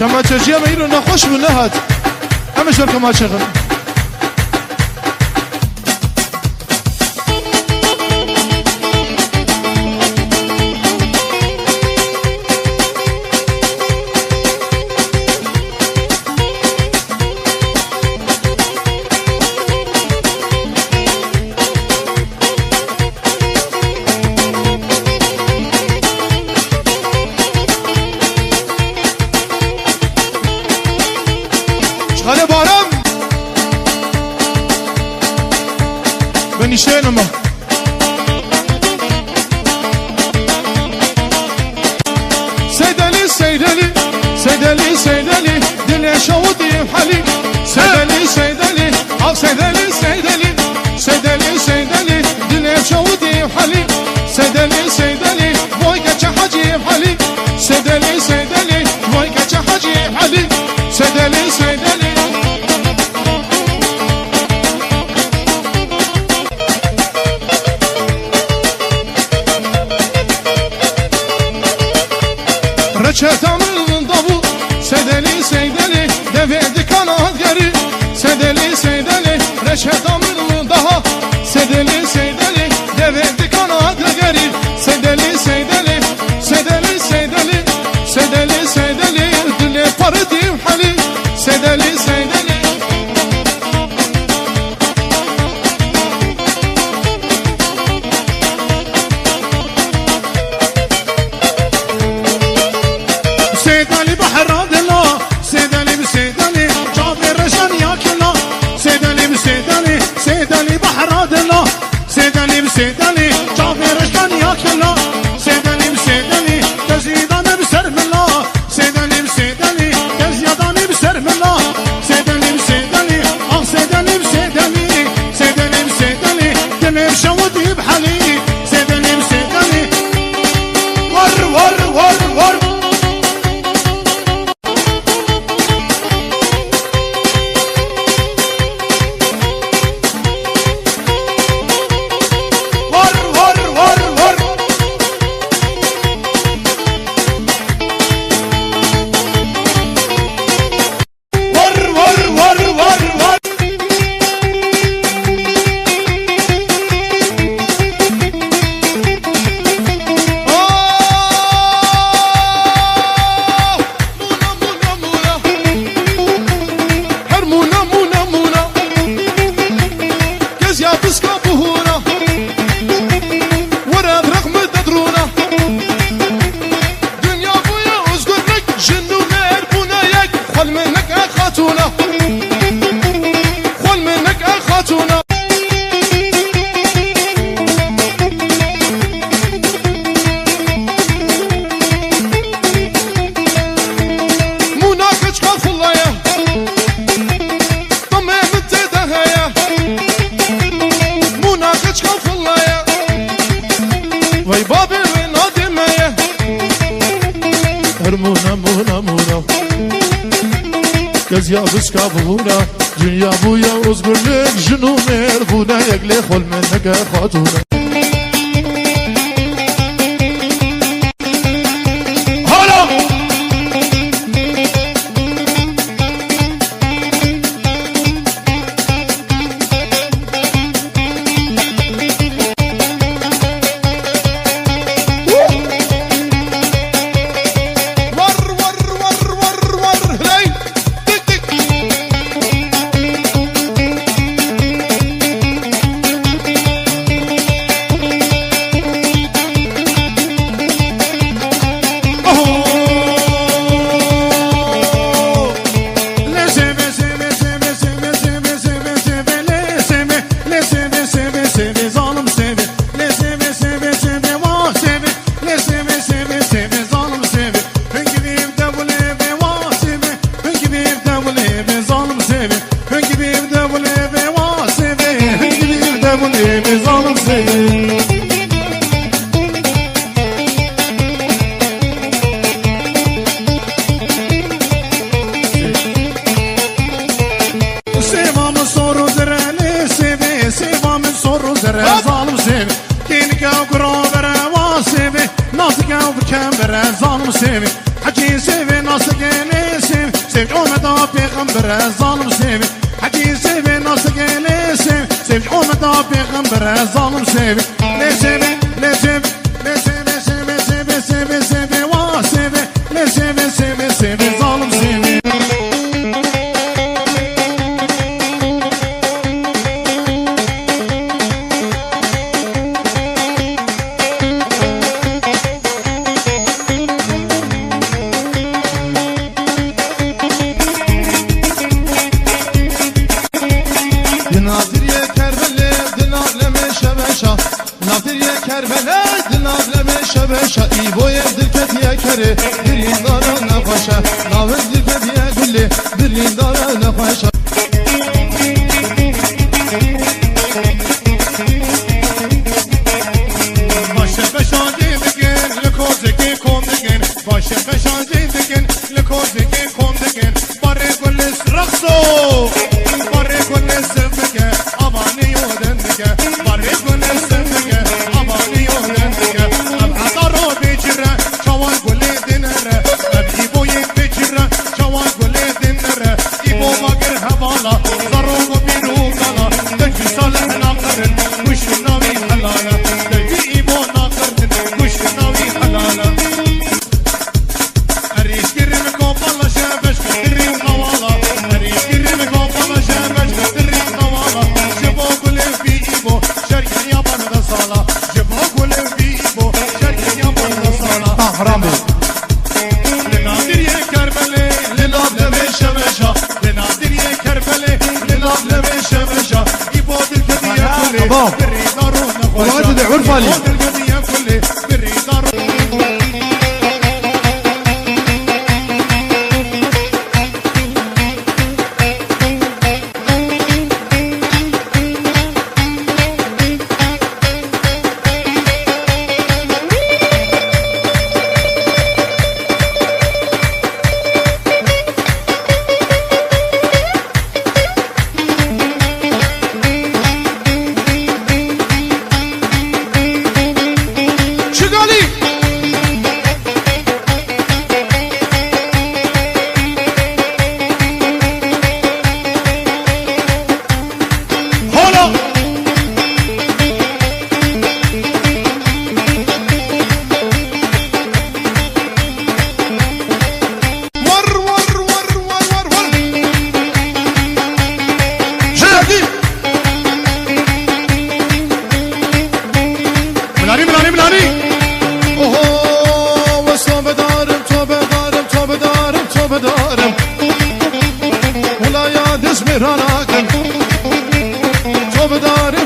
اما تجيه ما يرو نخوش ونهد اما شركة ما شغل شغله بارم بنشتينما سيدلي سيدلي سيدلي سيدلي دل شوطي بحالي سيدلي سيدلي اه سيدلي سيدلي سيدلي سيدلي دل شوطي بحالي سيدلي سيدلي بويكا حاجي بحالي سيدلي سيدلي بويكا حاجي بحالي سيدلي سيدلي رچه من دابو سیدلی سیدلی دوید کانات گری سیدلی سیدلی رچه من daha سیدلی سیدلی دوید کانات گری سیدلی سیدلی سیدلی سیدلی سیدلی سیدلی دل پردی حالی سیدلی سیدلی سيدلي بحر دلا سيدلي بسيدلي جابر رشان ياكلنا سيدلي بسيدلي سيدلي بحر دلا سيدلي بسيدلي جابر رشان ياكلنا سيدلي بسيدلي تزيدان بسر ملا سيدلي بسيدلي تزيدان بسر ملا سيدلي بسيدلي اه سيدلي بسيدلي سيدلي بسيدلي دمر شودي بحالي سيدلي بسيدلي ور ور ور ور Kız yazız kabuna Dünya buya özgürlük Jünumer buna Yegle khol meneke khatuna Nasıl gene بره ظالم سیبی نسیبی نسیبی نسیبی سیبی سیبی سیبی سیبی وا سیبی نسیبی سیبی سیبی ظالم سیبی شایی بوی دلکتیه کره دلین دارا نخوشه ناوز دلکتیه گلی دلین دارا نخوشه باشه بشاندی بگن لکوزگی کن بگن باشه بشاندی بگن لکوزگی کن بگن باره گلس رقصو باره گلس بگن امانی یودن بگن باره گلس بگن امانی یودن بگن والله تدعي عرفاني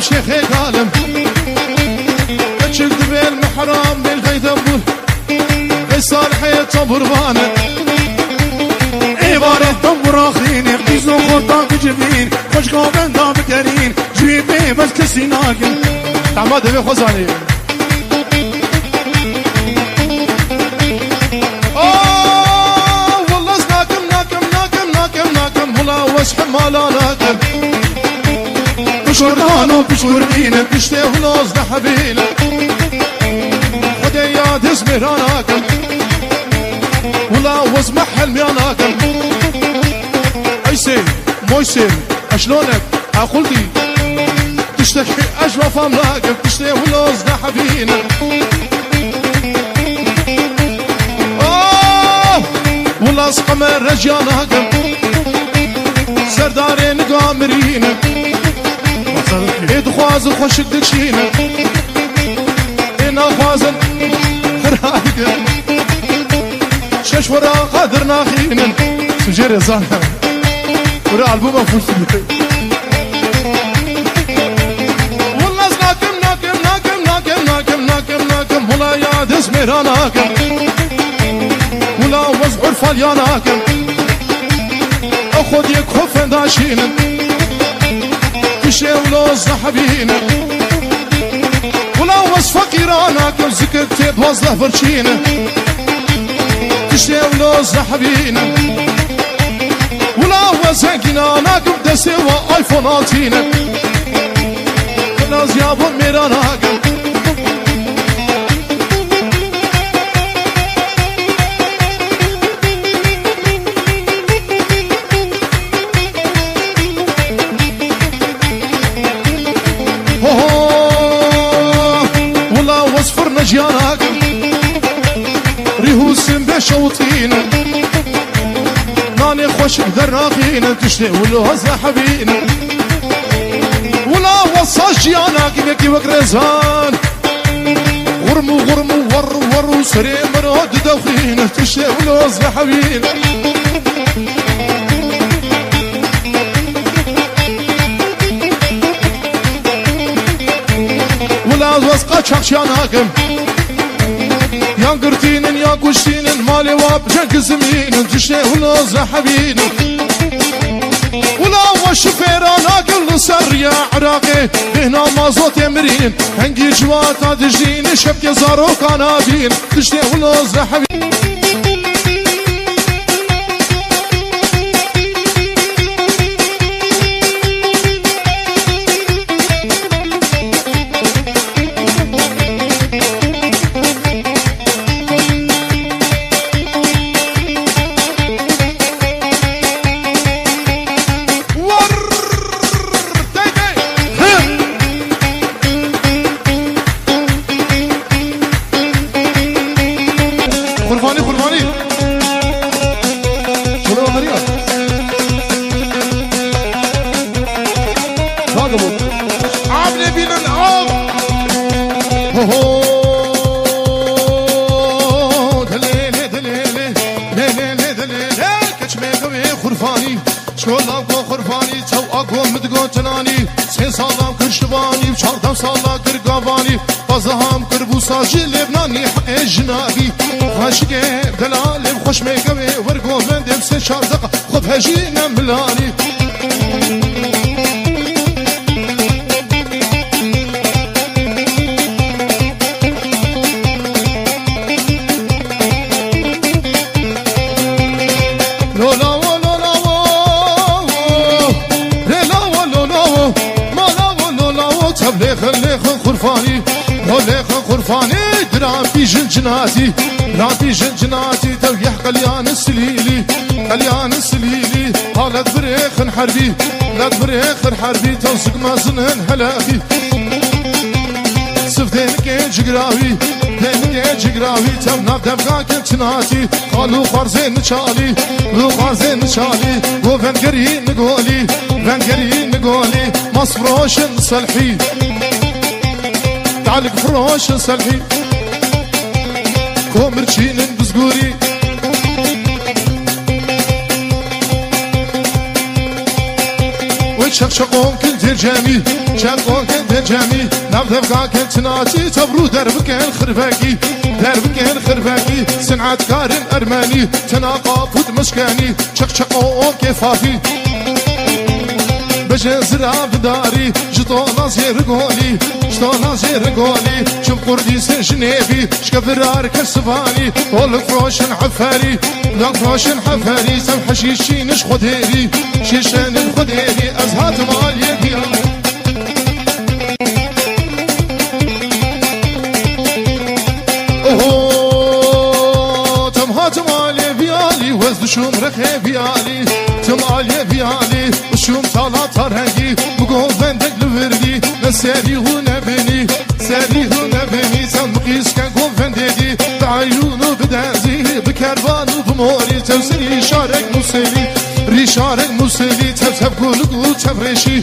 شيخ قالم بشد بالمحرام بالغيدبول الصالحية تبربانة عبارة تنبر اخرين قيزو خطاق جبين خوش قابن دام ترين جيبي بس كسي ناقل تعماد بي خزاني والله ناكم ناكم ناكم ناكم ناكم ولا وسح مالا ناكم بشكرانو بشكرينه بشتي ولوز نحبيله خديات اسمي راناكم ولا وزمح حلمياناكم ايسي مويسي اشلونك عقلتي تشتكي اشرف املاكم بشتي ولوز نحبيله ولا اسقمر رجياناكم سردارين قامرينه خوازن خوشک دکشینه اینا خوازن رايقه شش ورا قادر ناخینه سجر زانه ورا البوم فوسي والله ناكم ناكم ناكم ناكم ناكم ناكم ناكم ولا يا اسمي راناكم ولا وز عرفان يا ناكم اخذ يكفن داشينه ولوز نحبينا ولا وز فقيرانا كم زكت بوزله برشينا تشتي ولوز نحبينا ولا وز هنكينا كم دسي وايفوناتينا ناز يابو ميرانا كم صوتين ناني خوش بدراخين تشتي ولو زحبين ولا وصاش يانا كيميكي وكرزان غرمو غرمو ور سري مرود دوخين تشتي ولو زحبين ولا وسقا شخشاناكم يا قرتين يا قشتين مالي واب جنك زمين تشتي ولو زحبين ولا وشفيرانا قل سر يا عراقي هنا مازوت يمرين هنجي جواتا تجدين شبكي زارو كانابين تشتي ولو زحبين بازهم كربو ساجي لبناني حق جنابي عاشقي دلال خوش ميقوي ورقو من دمس شارزق خذ هجينا ملاني خرفاني هوليخ خرفاني درابي جنجناتي رابي جنجناتي تويح قليان السليلي قليان السليلي هالت بريخ حربي لا بريخ حربي توسق ما زنن هلاخي سفتينك جقراوي دينك جقراوي تمنا بدفقاك تناتي قالوا خارزين نشالي لو خارزين نشالي وفنقري نقولي فنقري نقولي مصفروش نصلحي تعلق فروش سلحي كومرشين بزقوري وشقشقون كنت جامي شقون كنت جامي نبدأ كنت ناتي تبرو دربك الخرفاكي دربك الخرفاكي صنعة كارن أرماني تناقى فود مسكاني شقشقون كفافي بجزرة بداري جطونا زير قولي جطونا زير قولي شم قردي سجنيبي شكفرار كسباني ولك فروشن حفاري لك فروشن حفاري سم حشيشين اش خديري شيشان الخديري ازهات مال يدي اوه تمهات مال يبيالي وزد شوم رخي بيالي تمال بيالي وشوم طالع ترهجي بقول بندق لوردي نسيري هنا بني سيري هنا بني تنقيس كان قول بندقي بعيونه بدازي بكربان وبموري توسري شارك مسلي ريشارك مسلي تفسب قول تفرشي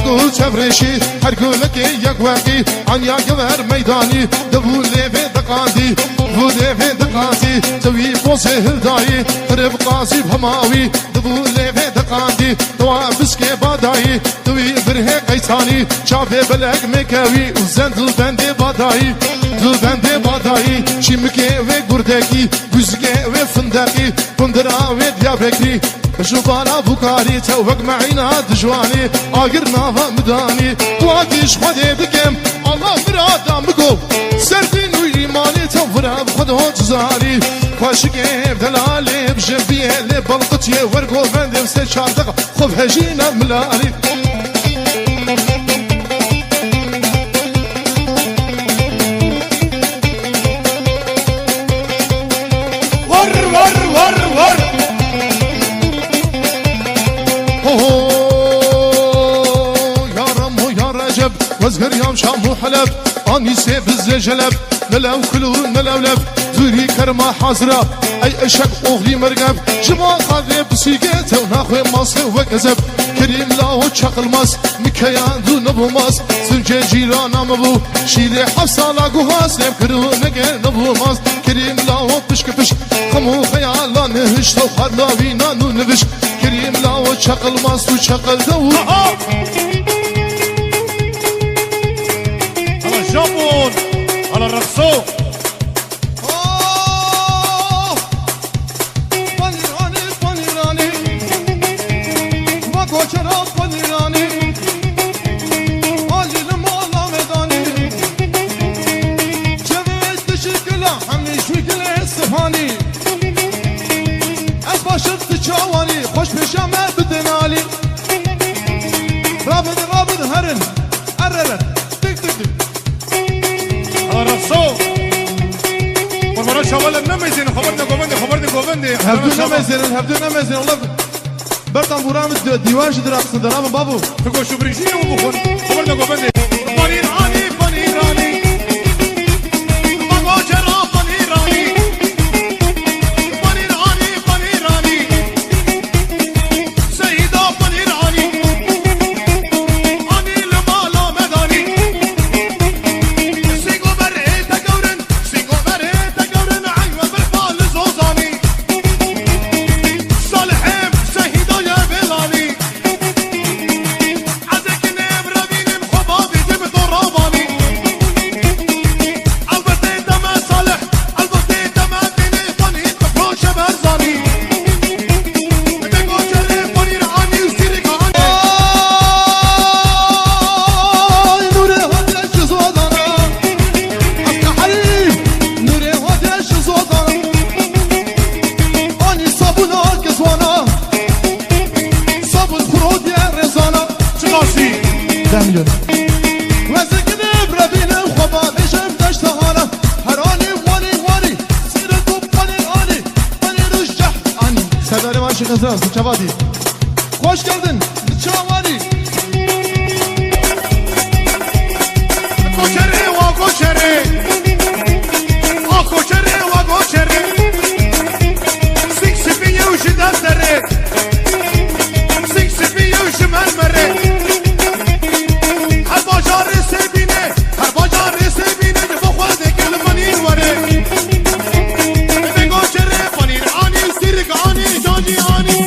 قول تفرشي هر قولك يقواقي عن يقوار ميداني دبول لي دقاندي بودي في دقاتي توي بوسي هلداي قرب قاسي بهماوي دبول لي دقاندي دوابس كي باداي توي برهي قيتاني شافي بلق مكاوي وزندل بندي باداي دل بندي باداي شمكي وقردكي بزكي وفندقي فندراوي ديابكي شوفانا بوكاري توق معينا دجواني آقرنا فمداني تواتيش خدي بكم الله برادا مقو سردين ويماني توفرا بخده تزاري خوشكي بدلالي بجنبيه لبلقتي ورقو بندي وستشاردق خب هجينا ملالي وزهر يوم شام وحلب اني سيف الزجلب نلو كلو نلو لب دوری کرما حاضرة أي أشك أغلي مرقب جما خاضي بسيقات وناخوي ماس وكذب كريم لاو تشقل ماس مكيان دو نبو ماس سنجي جيرانا مبو شيري حفصة لاقو هاس لم كرو نقل نبو ماس كريم لاو بشكفش خمو خيالا نهش تو خلاوينا نو نبش كريم لاو تشقل ماس وتشقل دو على الجابون على الرقصو چرا پنیرانی آلی لمالا مدانی چویز تشکل همیش ویکل استفانی از باشد تچاوانی خوش پیشمه بدنالی رابد هرن ارره تک تک تک على الرقصو بربرا شوالا نميزين خبرنا قوبندي هبدو نمزين والله برتم برام دیوارش درخت درام بابو تقول شو بريجيني وبخون خبرنا قوبندي بنيراني بقو جرا بنيراني سيدا بنيراني اني لمالا مداني سيقو بريتا قورن عيوة بالفال زوزاني صالحيم سيدا يا بلاني عزك نبرا بينم خبابي دم ضرباني البطيت ما صالح البطيت ما بيني بنيت بفروش برزاني بقو جري بنير عني وسيرك عني نوري هدش زودانا أسكا حريم نوري هدش زودانا أني صابون الكسوانا صابون خرود يا رزانا شناسي 10 مليون وزك نبرا بينم خبابشم دشتهانا هراني واني سيرتو بني رجح أني سردار ماشي خزراز بچوادي خوش geldin بچوادي كوشري وكوشري كوشري وكوشري سكس بيوش دفتري سكس بيوش مرمري هر باجار سبينه بخوادك المنين وري بكوشري فنير اني وسيرك اني جاني اني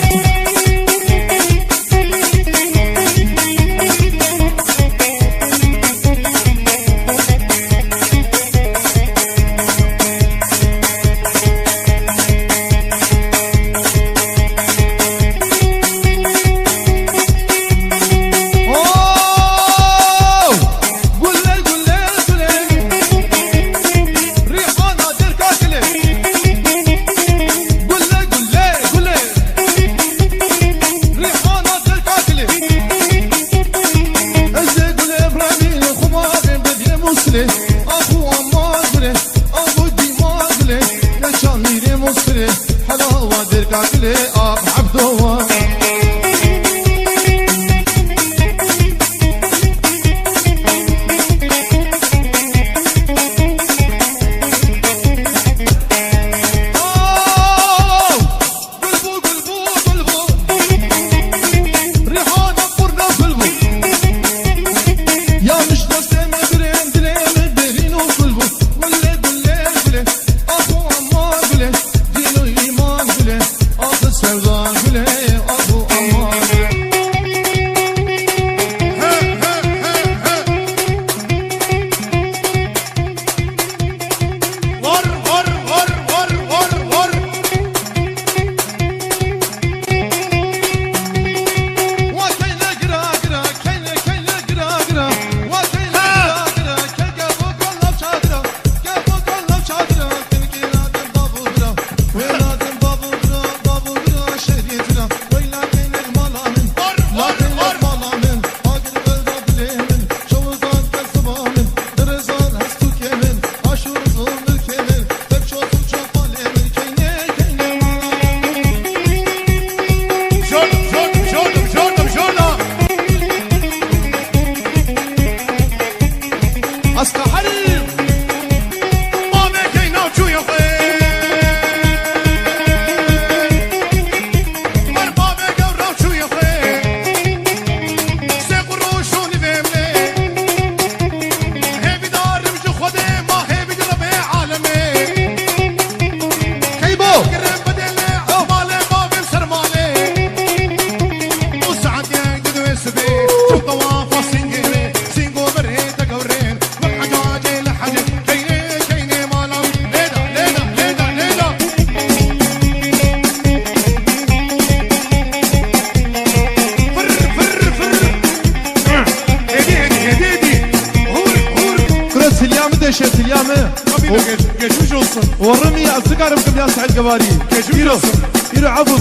Abine geçmiş olsun. ورمي أصدقائكم يا سعد قبالي Geçmiş olsun. إيرو عفوا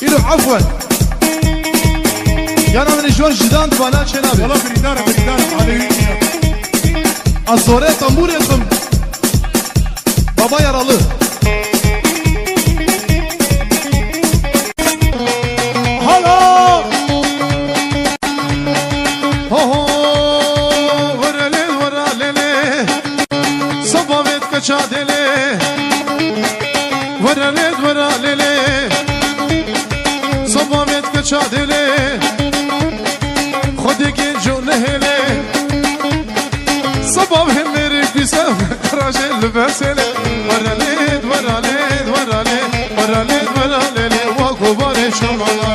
إيرو عفوا يا أنا من جوار جدان بالا شنابي Valla biridarım Alevi. الصورة تنبور يخم بابا يراlı Hala. Ho ho Varale varalele Sabavet kaçadele Varale varalele Sabavet kaçadele Khode genco nehele Sabah hemleri güzel Karajel versele Varale varale varale Varale varalele Vakubare şamala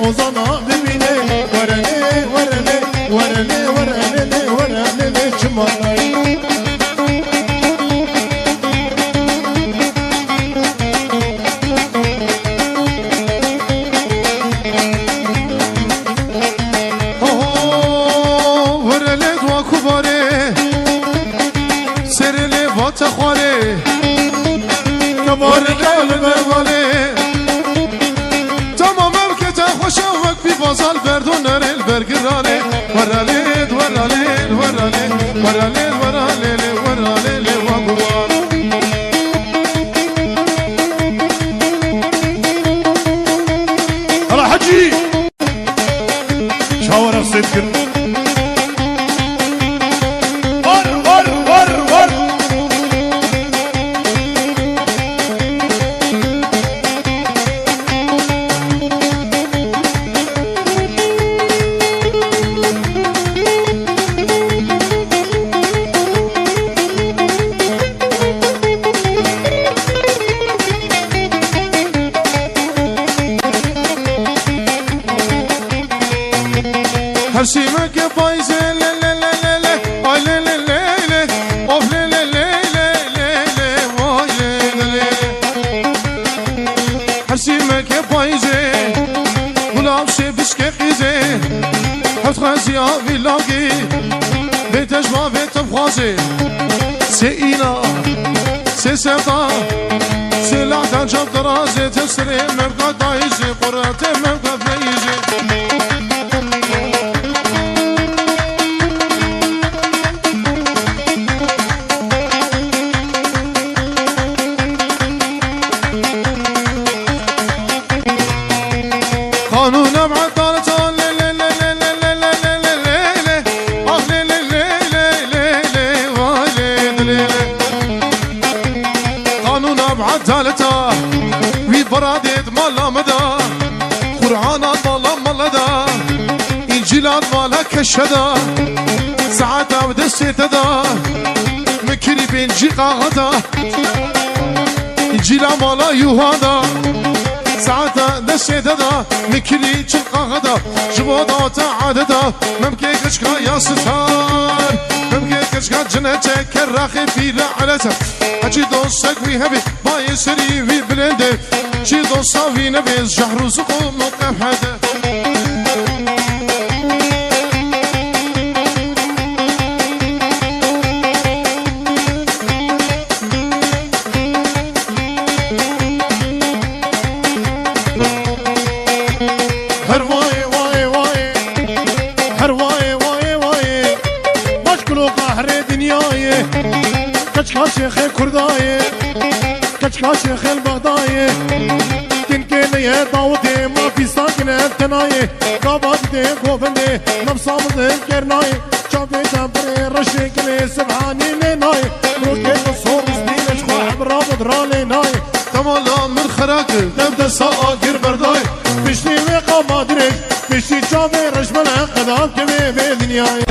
Ozana dibine varane varane varane varane varane çumalay. Oh, varale dua kubare, serele vata khare, Kabare kalbe vale. Bazal berdon el bergirane varale varale varale varale varale varale vaguvar Hala hacı şavara setkin var var var var her şeyime ke payze le le le le le ay le le le le of le le le le le le vay le le le her şeyime ke payze gulam şebiş ke qize heft khaziya villagi betejma betfkhaze seina seseta سلاحا جاب درازة تسري مبقى دايزي قراتي مبقى فيزي قانون بعدالة لي لي لي لي لي لي لي لي لي آه لي لي لي لي لي لي لي لي قانون بعدالة ويد براديد مالا مدى قرآنات مالا مالدا إنجيلات مالا كشدا ساعتا بدستدا مكري بنجي قاغدا إنجيلا مالا يوهادا ساعتا دستدا مكري چلقاغدا جبودا تعاددا ممكن كشكا يا ستار ممكن كشكا جنتك الراخي في لعنتا أجي دوستك ويهبي باي سري ويبلندي شي دوستا وينبيز جحرو زقو موقف هذا شيخ كرداي كشكا شيخ البغداي تنكني داودي ما في ساكن تناي قابضي قوفندي نفسامد كرناي شافي تبري رشيكني سبحاني لناي روكي تصور سنين شخوح برابط رالي ناي تمالا من خراك نبدا ساقر برداي بشتي وقا مادرك بشتي شافي رشمنا قدام كمي بدنياي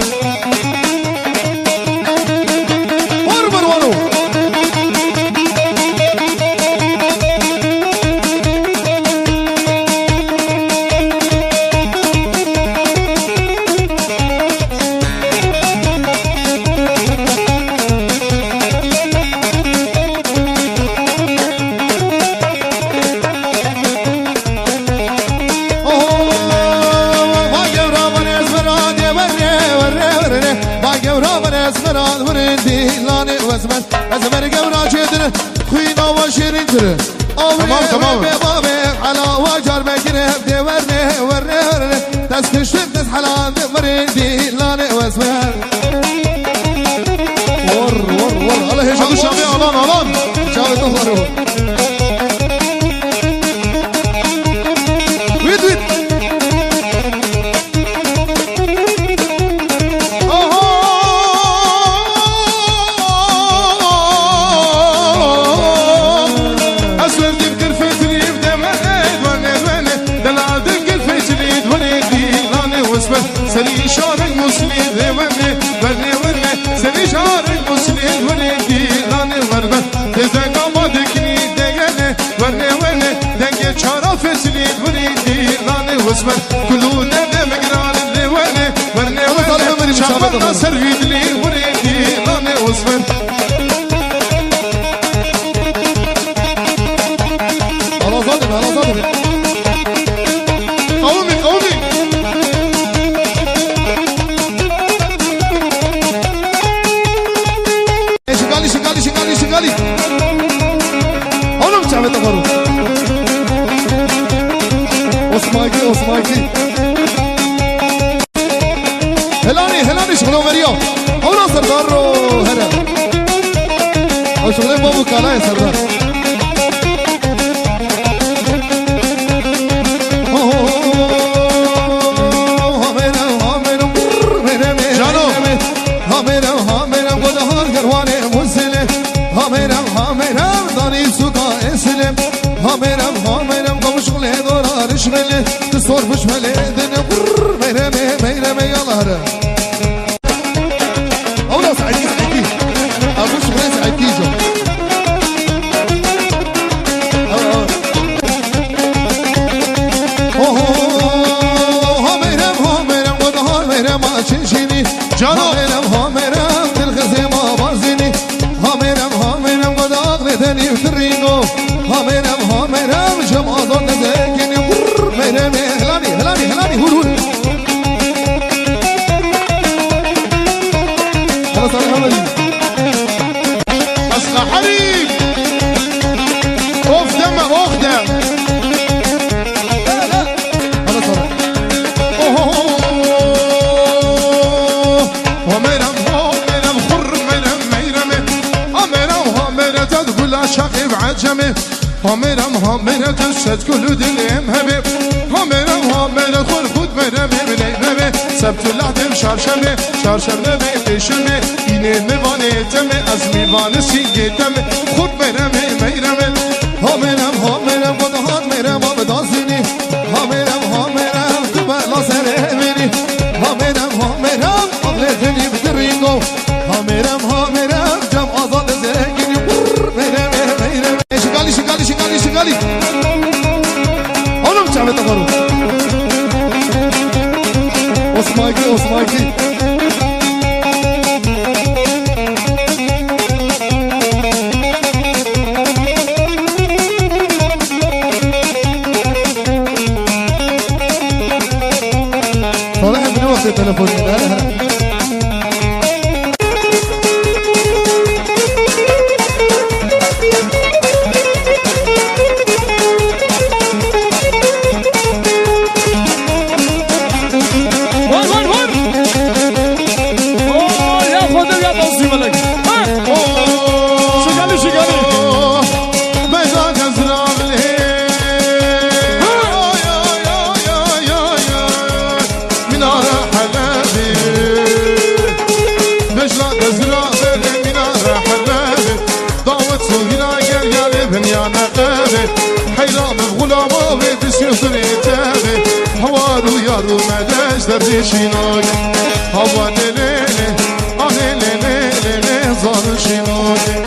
ورندي لاني وزمن أزمن قبل جدر خوينا وشيرين تر تمام بابي على وجر بكره بدي ورني تسكشت نس حلال ورندي لاني وزمن ور الله يجعل شامي ألان شاوي تهورو ويد سري شارك مسلم وني سري شارك مسلم وني لاني وربه تزن قامدكني دغني وني دنگ چارا فسلي وني لاني وسمن كلنا مغران وني شابنا سري دلي وني لاني وسمن على ظالم قومي شغالي oğlum çabet avaru Osmaki helani şunu veriyor oğlum serdar hera o şunu babu kala serdar تصرفش مليدن ميرمي يلا أولا سعيدي أبو شغلين سعيدي جو هاميرم ودهار ميرم أشنشيني هاميرم تلخزي ما بازيني هاميرم وداغ ندني وترينو هاميرم جمعضان نزاكيني هلاني هور خلاص على حمدي أصل حريق أوف دم لا خلاص على وميرم خر ميرم تدخل عشاقي بعجمي هاميرم تشهد كل دلهم هبي هاميرم خل خود ميرم سبت اللحظة شارشمه بيتشمه ينه ميوانه تمه از ميوانه سينگه تمه خود ميرم هاميرم ودهان ميرم بدازيني هاميرم كبالا سرميني هاميرم أغلدني بدرينو هاميرم جم أزاد زاكيني ميرم شغالي oğlum çabet avaru Osmaki Sonra hep ne vakti telefonu yaro medeş derdişinok hava lelele ah lelele zanışinok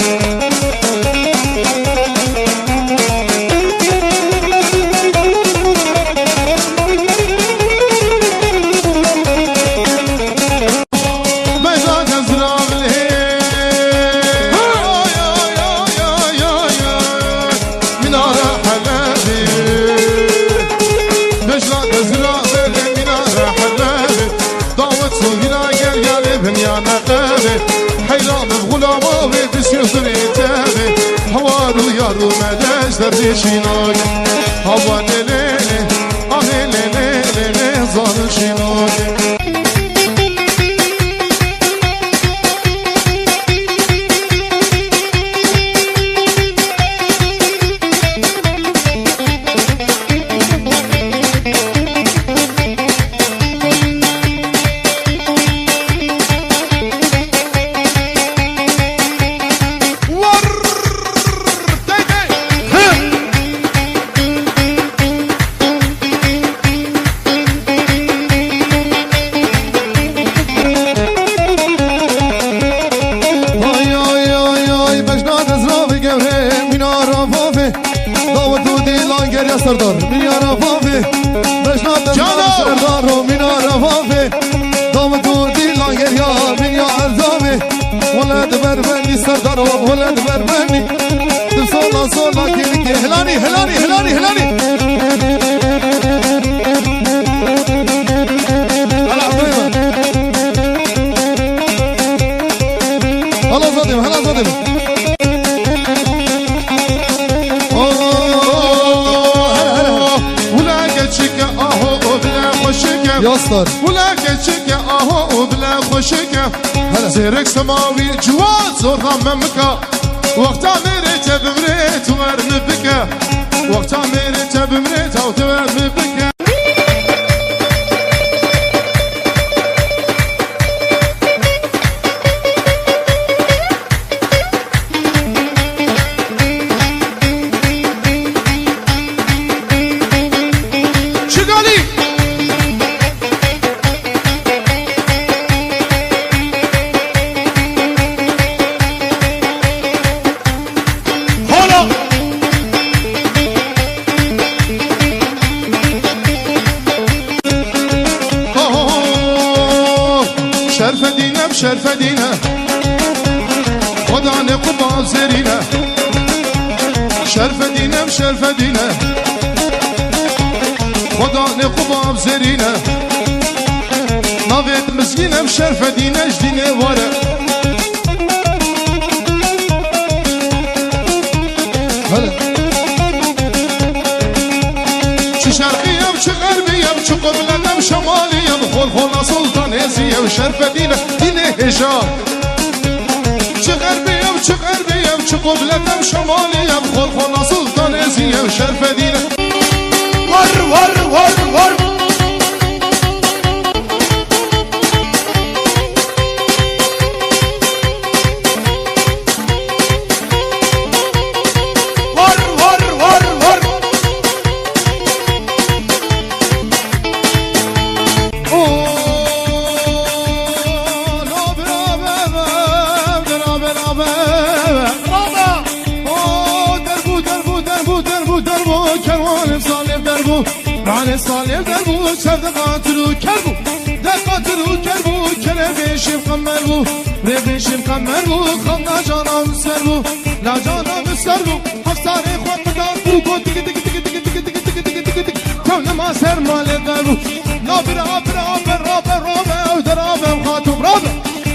حيران بغلامه بسيوزني تابي هوارو يارو مداش دردي شينوك هوا ليلي آه ليلي زار شينوك سردار میارا وافه بشنات سردار و میارا وافه دام تو دیلانگر یا میار ارزامه ولد بربنی سردار و ولد بربنی سولا سولا کی هلانی هلانی هلانی هلانی هلا زادم هلا زادم ياسطر ولا كشك اهو وبلا خشك زيرك سماوي جواد زور غممك وقتا مريت بمريت وارم بك وقتا مريت بمريت او تورم بك شرف دينا ودعني قبا زرينا شرف دينا شرف دينا ودعني قبا زرينا نافيت مسكينة بشرف دينا جدينا ورا هلا شو شرقية وشو غربية وشو قبلة وشو شمالية بخول خونا سلطانيزية وشرف دينا هجار چه غربیه و چه غربیه و چه قبلتم شمالیه بخور خونا سلطانیزیه و شرف دینه ور ور ور ور راني صالح دربو سرد قاتلو كربو ده قاتلو كربو كره بيشم قمربو ري بيشم قمربو خلنا جانا مسربو لا جانا مسربو حفصاري خوات مدار بو تك تك تك تك تك تك تك تك تك تك كون ما سر مال دربو لا برا برا برا برا درابه مخاطب رابه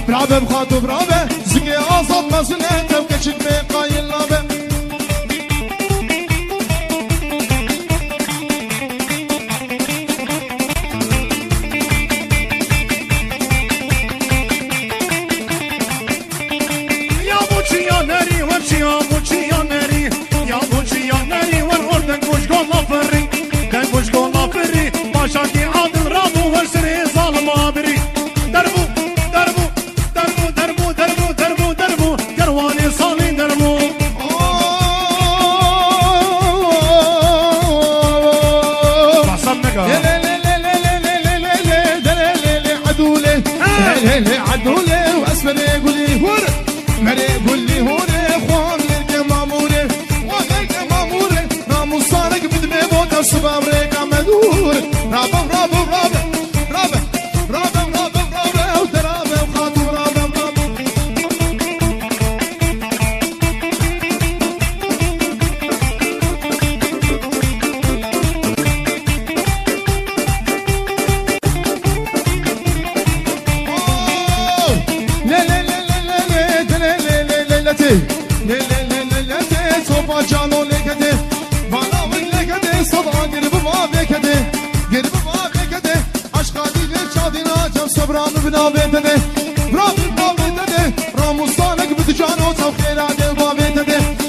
برابه مخاطب رابه زكي آزاد مسنه توكشت بقايل لابه شاكي عادل رابو ورسري ظالم عابري دربو دربو دربو دربو دربو دربو دربو كرواني صالي دربو عدولي عدولي واسمري قولي هور مري قولي هوري خوان لرقي ماموري ولرقي ماموري نامو صارق بدمي بوتا صبامري كامدور رابا رابا رابا رابا رابا رابا رابا ودرابا وخاطب رابا رابا لا لا لا لا لا لللللللل صوبا جانو لكده بالا ولكده صدا قرب ما بكده قرب ما بكده عشقا دي شادينا جم صبران بنا بيتده برام بنا بيتده راموستانك بتجانو تو خيرات با بيتده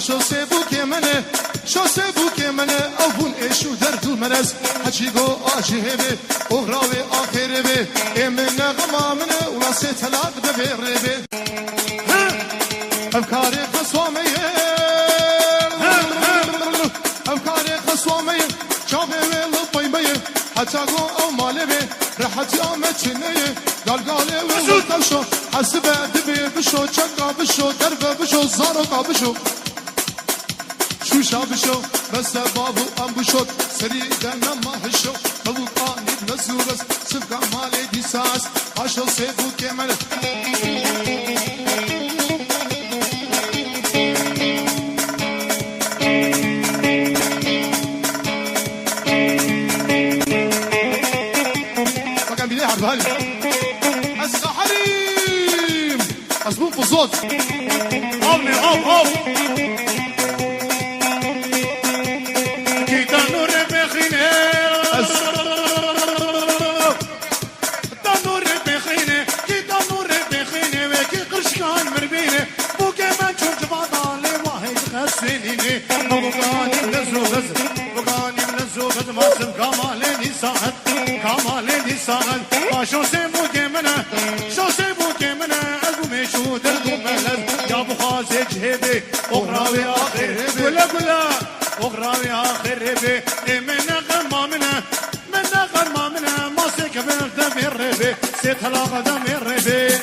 شوسه بو که منه شوسه بو که منه اوون ایشو در دو منز حچی گو آجی هبه اغراوی آخره به امن نغما منه اولا سه طلاق ده بره به افکار خسوامه افکار خسوامه چاقه و لطیمه حتی گو او ماله به راحتی آمد چنه گالگاله و تلشو حسبه دبی بشو چکا بشو دربه بشو زانوکا بشو شوشا بشو بس بابو ام بشو سری دنم ماهشو بابو قانید نزورس سفقا مالی دیساس عاشو سیبو کمل بقى بيلي عربالي السحريم أزبون بصوت أومي أوم كي تنور بخينة تنور بخينة كي تنور بخينة وكي قرشكان مربينة بوكي ما تشوف بطالي واحد غسينيني بوكاني بلزو غز بوكاني بلزو غز ما سم كمالي نساعد كمالي نساعد ما شو سيبو كمنا شو سيبو كمنا أقومي شو دردو ملز يا بخازي جهبي أغراوي آخر ولا ولا أغراوي آخر بي من غما منا من غما منا ما سكبر دمير بي سيتلاقى دمير بي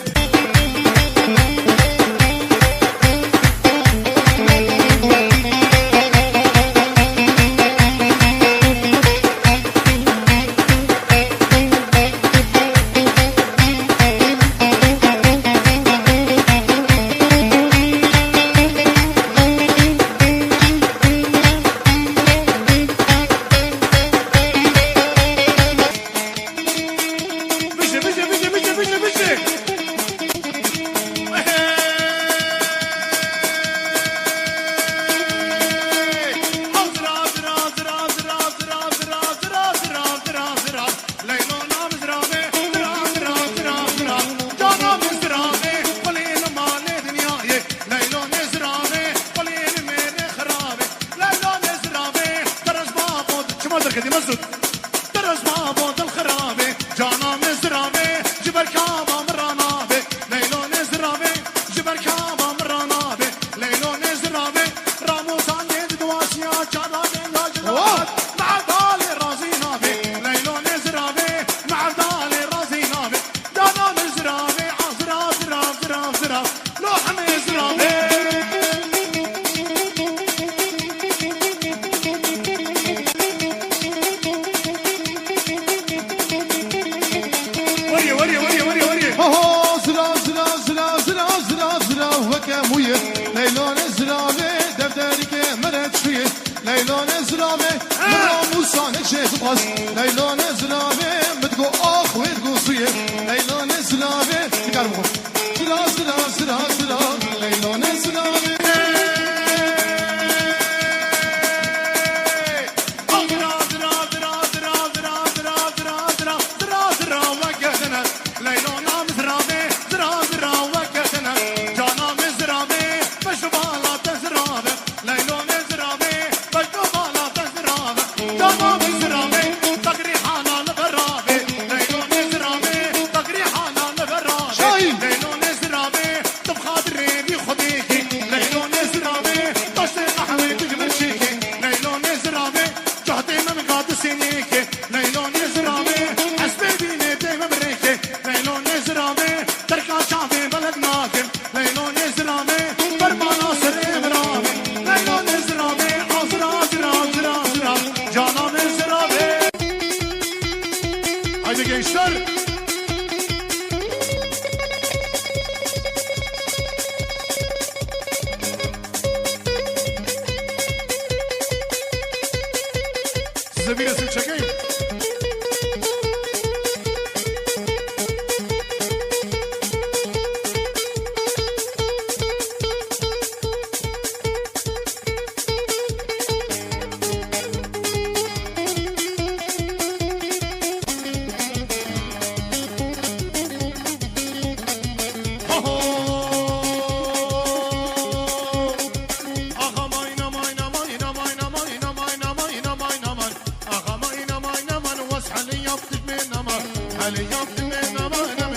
علي يوم من ما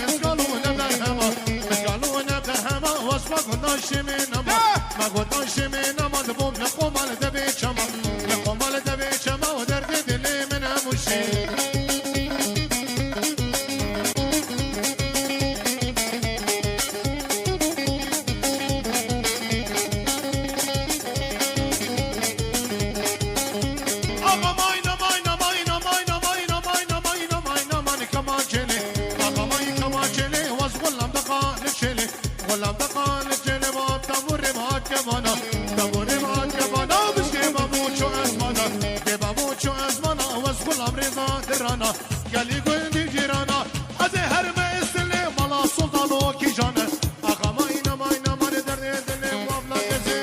مسكالو نبهما مسكالو نبهما واسما قداش من ما ما قداش من ما دبوم نقوم على دبي شما نقوم على دبي شما ودرد دلي من مشي غلام دقان جل باب تمر مات كمانا تمر مات كمانا بشكي بابوچو ازمانا كي بابوچو ازمانا وز غلام رضا درانا قالي قلبي جيرانا از هر ما استلي مالا سلطانو كي جانا اغا ماينا ماينا ماني درني دلي وابلا كزي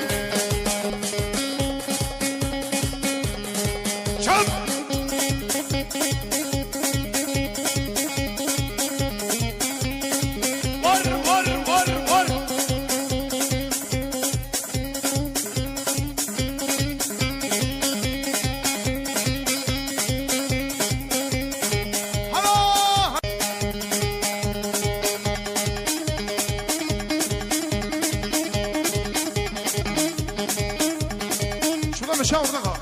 شب مشاور دقا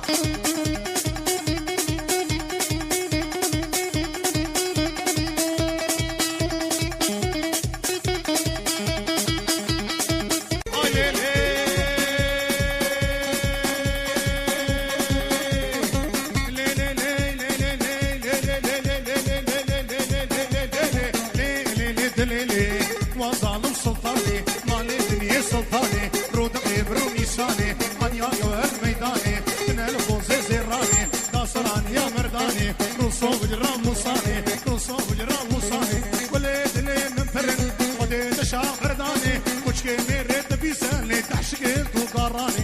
وظالم سلطاني مالي دنيا سلطاني رودقي برومي ساني انيا يوهر ميداني تنال فوزي زيراني داسراني يا مرداني روسو بجرام موساني روسو بجرام موساني وليد لي من فرن وديد شاخر داني وشكي ميريت بيسالي تحشكي تو قاراني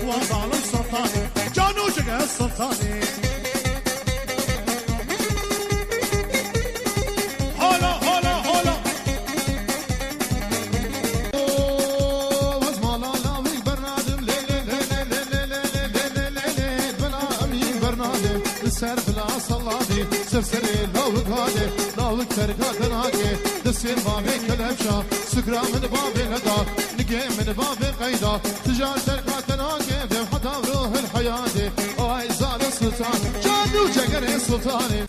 وظالم سلطاني جانو شقا السلطاني سر بلا صلادي سرسري لاوك هادي لاوك ترقا تناكي دسين بابي كلبشا سكرا من بابي لدا نقي من بابي قيدا تجار ترقا تناكي في حتى روح الحياة اي زال السلطان جانو جقري سلطاني